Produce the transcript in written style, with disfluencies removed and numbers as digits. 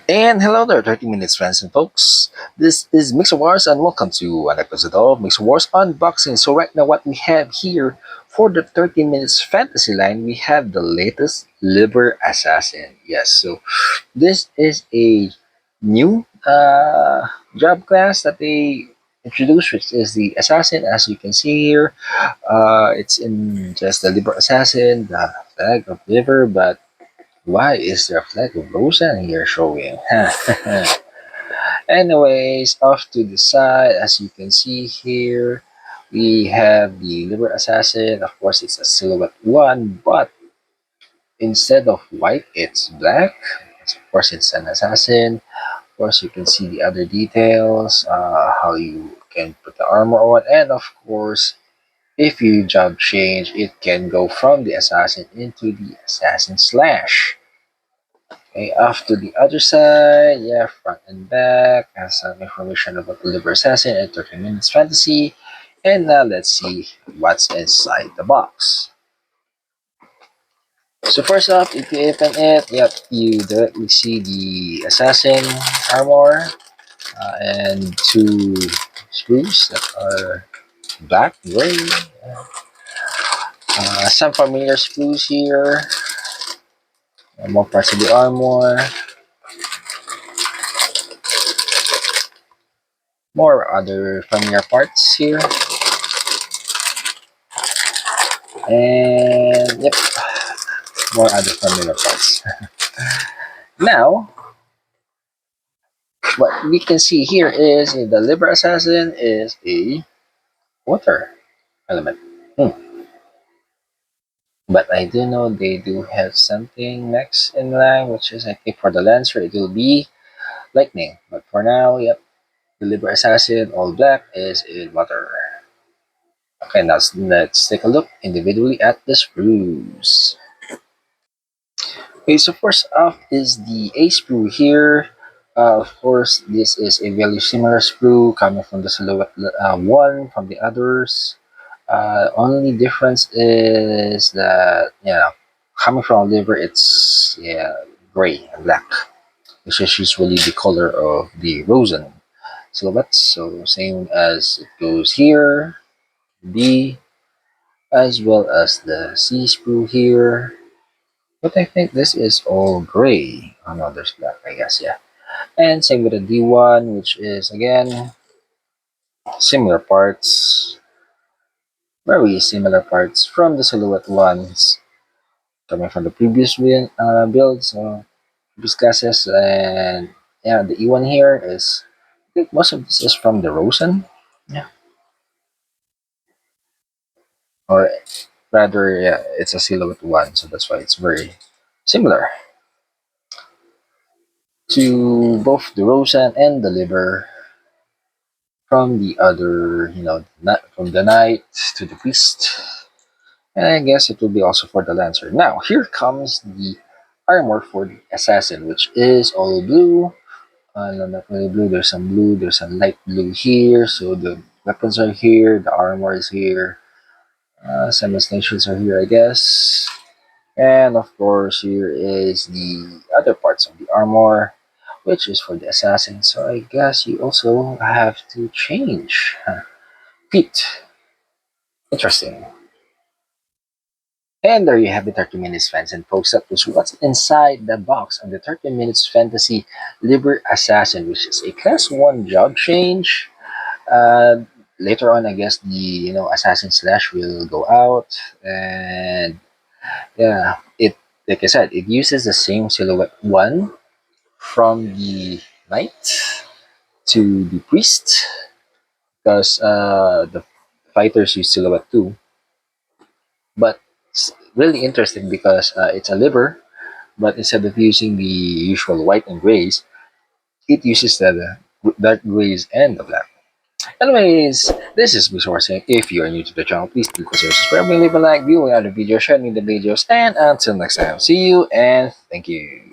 And hello there, 30 Minutes friends and folks. This is Mixerwars and welcome to an episode of Mixerwars Unboxing. So right now what we have here for the 30 Minutes Fantasy line, we have the latest Liber Assassin. Yes, so this is a new job class that they introduced, which is the Assassin. As you can see here, it's in just the Liber Assassin, the flag of Liver, but why is there a flag of Rosa here showing? Anyways, off to the side, as you can see here, we have the Liber Assassin. Of course, it's a silhouette one, but instead of white, it's black. Of course, it's an assassin. Of course, you can see the other details, how you can put the armor on, and of course, if you job change, it can go from the assassin into the assassin slash. Okay, off to the other side, yeah, front and back, has some information about the Liber Assassin and 30 Minutes Fantasy. And now let's see what's inside the box. So first off, if you open it, yep, you directly see the Assassin armor and two screws that are black, gray. Some familiar screws here, more parts of the armor, more other familiar parts here. And yep, more other familiar parts. Now, what we can see here is the Liber Assassin is a water element. But I do know they do have something next in line, which is I think for the Lancer it will be lightning. But for now, yep, the Liber Assassin all black is in water. Okay, now let's take a look individually at the screws. Okay, so first off is the A sprue here. Of course, this is a very similar sprue coming from the silhouette one from the others. Only difference is that coming from liver, it's gray and black, which is usually the color of the Rosen silhouette. So same as it goes here, B, as well as the C sprue here. But I think this is all gray. Oh no, there's black, I guess, yeah. And same with the D1, which is again similar parts, very similar parts from the silhouette ones coming from the previous builds, previous classes. And yeah, the E1 here is, I think most of this is from the Rosen, yeah, or rather, yeah, it's a silhouette one, so that's why it's very similar to both the Rosen and the Liver from the other, not from the knight to the priest. And I guess it will be also for the lancer. Now, here comes the armor for the assassin, which is all blue. No, not really blue. There's some blue. There's some light blue here. So the weapons are here. The armor is here. Some extensions are here, I guess. And of course, here is the other parts of the armor, which is for the assassin. So I guess you also have to change. Feet. Interesting. And there you have it, 30 Minutes fans and folks. That was what's inside the box of the 30 Minutes Fantasy Liber Assassin, which is a Class 1 job change. Later on, I guess the Assassin Slash will go out, and yeah, it, like I said, it uses the same silhouette one from the Knight to the Priest, because the fighters use silhouette two. But it's really interesting because it's a liver, but instead of using the usual white and grays, it uses the dark grays and the black. Anyways, this is Mr. saying, if you are new to the channel, please do consider subscribing, leave a like, viewing other videos, sharing the videos, and until next time, see you and thank you.